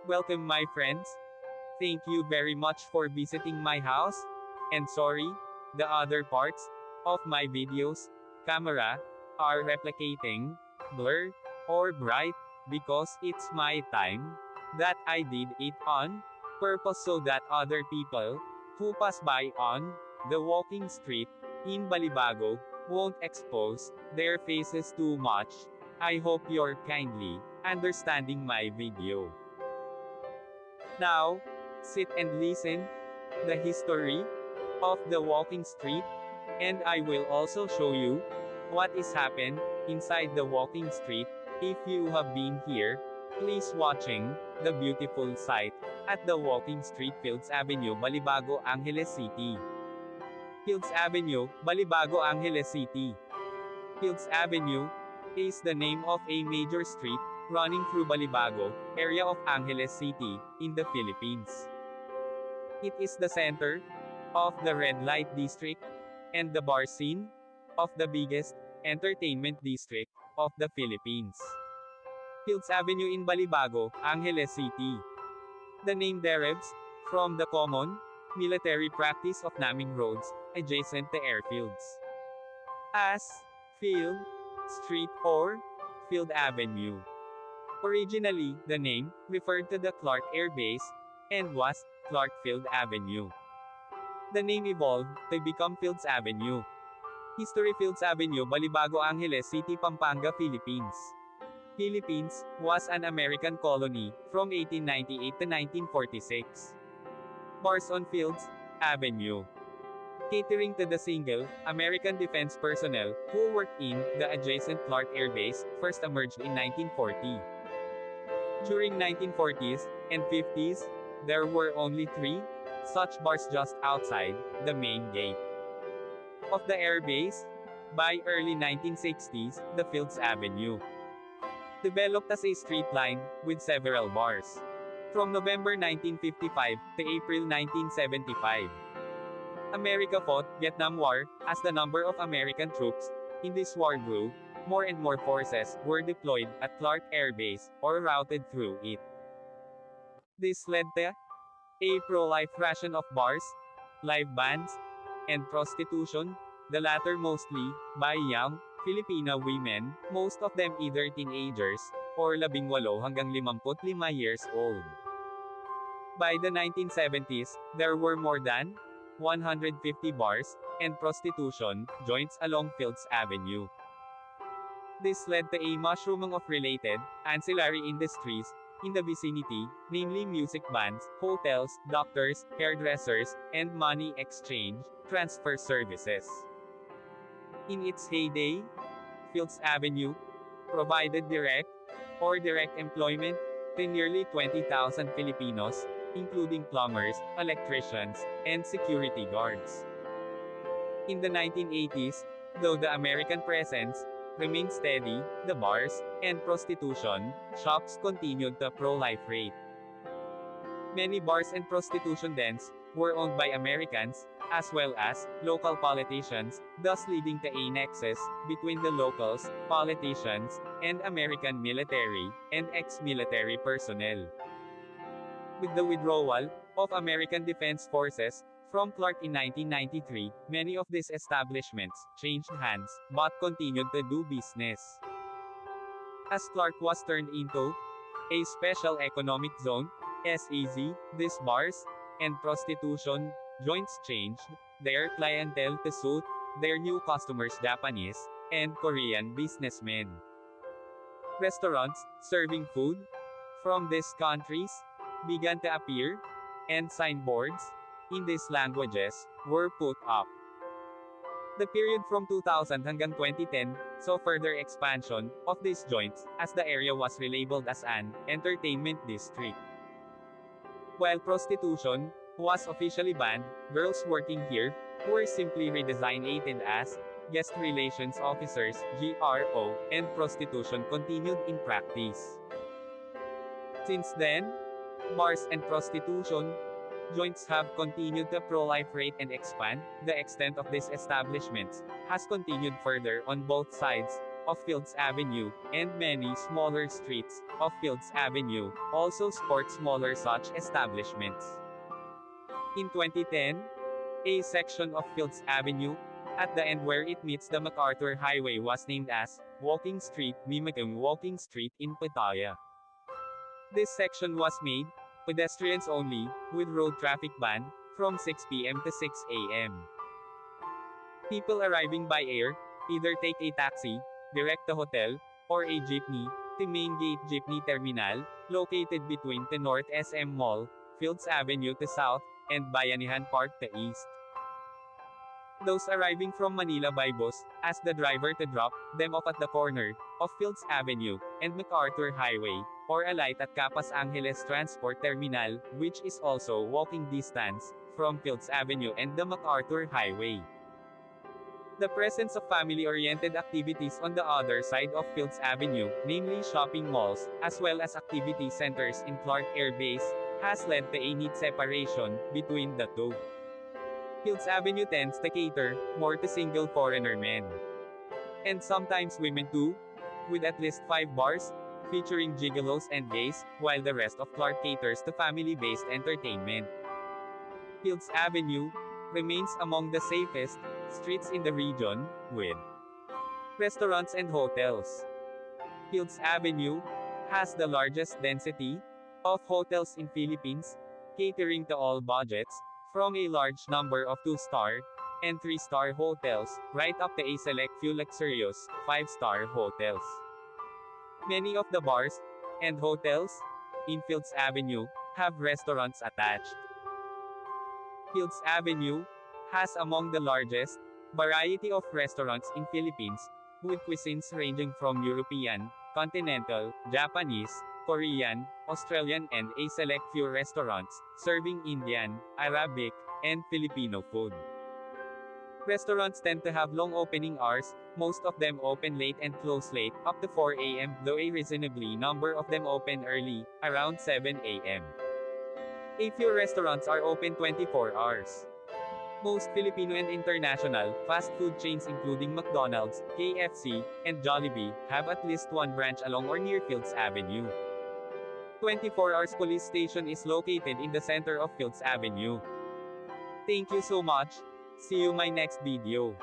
Welcome my friends. Thank you very much for visiting my house. And sorry, the other parts of my videos, camera, are replicating, blur, or bright, because it's my time, that I did it on purpose so that other people, who pass by on the walking street, in Balibago, won't expose their faces too much. I hope you're kindly understanding my video. Now, sit and listen the history of the walking street, and I will also show you what is happened inside the walking street. If you have been here, please watching the beautiful sight at the walking street Fields Avenue, Balibago, Angeles City. Fields Avenue, Balibago, Angeles City. Fields Avenue is the name of a major street running through Balibago area of Angeles City in the Philippines. It is the center of the red light district and the bar scene of the biggest entertainment district of the Philippines. Fields Avenue in Balibago, Angeles City. The name derives from the common military practice of naming roads adjacent to airfields as Field Street or Field Avenue. Originally, the name referred to the Clark Air Base and was Clark Field Avenue. The name evolved to become Fields Avenue. History: Fields Avenue, Balibago, Angeles City, Pampanga, Philippines. Philippines was an American colony from 1898 to 1946. Bars on Fields Avenue. Catering to the single American defense personnel who worked in the adjacent Clark Air Base, first emerged in 1940. During 1940s and 50s, there were only 3 such bars just outside the main gate of the air base. By early 1960s, the Fields Avenue developed as a street line with several bars. From November 1955 to April 1975, America fought Vietnam War. As the number of American troops in this war grew, more and more forces were deployed at Clark Air Base or routed through it. This led to a proliferation of bars, live bands, and prostitution, the latter mostly by young Filipina women, most of them either teenagers or 18 hanggang 55 years old. By the 1970s, there were more than 150 bars and prostitution joints along Fields Avenue. This led to a mushrooming of related ancillary industries in the vicinity, namely music bands, hotels, doctors, hairdressers, and money exchange transfer services. In its heyday, Fields Avenue provided direct or direct employment to nearly 20,000 Filipinos, including plumbers, electricians, and security guards. In the 1980s, though the American presence remained steady, the bars and prostitution shops continued to proliferate. Many bars and prostitution dens were owned by Americans, as well as local politicians, thus leading to a nexus between the locals, politicians, and American military and ex-military personnel. With the withdrawal of American Defense Forces from Clark in 1993, many of these establishments changed hands, but continued to do business. As Clark was turned into a Special Economic Zone, SEZ, these bars and prostitution joints changed their clientele to suit their new customers, Japanese and Korean businessmen. Restaurants serving food from these countries began to appear, and signboards in these languages were put up. The period from 2000 hanggang 2010 saw further expansion of these joints as the area was relabeled as an entertainment district. While prostitution was officially banned, girls working here were simply redesignated as guest relations officers (GRO), and prostitution continued in practice. Since then, bars and prostitution joints have continued to proliferate and expand. The extent of these establishments has continued further on both sides of Fields Avenue, and many smaller streets of Fields Avenue also sport smaller such establishments. In 2010, a section of Fields Avenue, at the end where it meets the MacArthur Highway, was named as Walking Street, mimicking Walking Street in Pattaya. This section was made pedestrians only, with road traffic ban, from 6 p.m. to 6 a.m. People arriving by air either take a taxi, direct to hotel, or a jeepney, to Main Gate Jeepney Terminal, located between the North SM Mall, Fields Avenue to South, and Bayanihan Park to East. Those arriving from Manila by bus, ask the driver to drop them off at the corner of Fields Avenue and MacArthur Highway, or alight at Capas Angeles Transport Terminal, which is also walking distance from Fields Avenue and the MacArthur Highway. The presence of family-oriented activities on the other side of Fields Avenue, namely shopping malls, as well as activity centers in Clark Air Base, has led to a neat separation between the two. Fields Avenue tends to cater more to single foreigner men, and sometimes women too, with at least 5 bars featuring gigolos and gays, while the rest of Clark caters to family-based entertainment. Fields Avenue remains among the safest streets in the region, with restaurants and hotels. Fields Avenue has the largest density of hotels in Philippines, catering to all budgets, from a large number of 2-star and 3-star hotels, right up to a select few luxurious 5-star hotels. Many of the bars and hotels in Fields Avenue have restaurants attached. Fields Avenue has among the largest variety of restaurants in Philippines, with cuisines ranging from European, continental, Japanese, Korean, Australian, and a select few restaurants serving Indian, Arabic, and Filipino food. Restaurants tend to have long opening hours, most of them open late and close late, up to 4 a.m., though a reasonably number of them open early, around 7 a.m. A few restaurants are open 24 hours. Most Filipino and international fast food chains including McDonald's, KFC, and Jollibee have at least one branch along or near Fields Avenue. 24 Hours Police Station is located in the center of Fields Avenue. Thank you so much. See you my next video.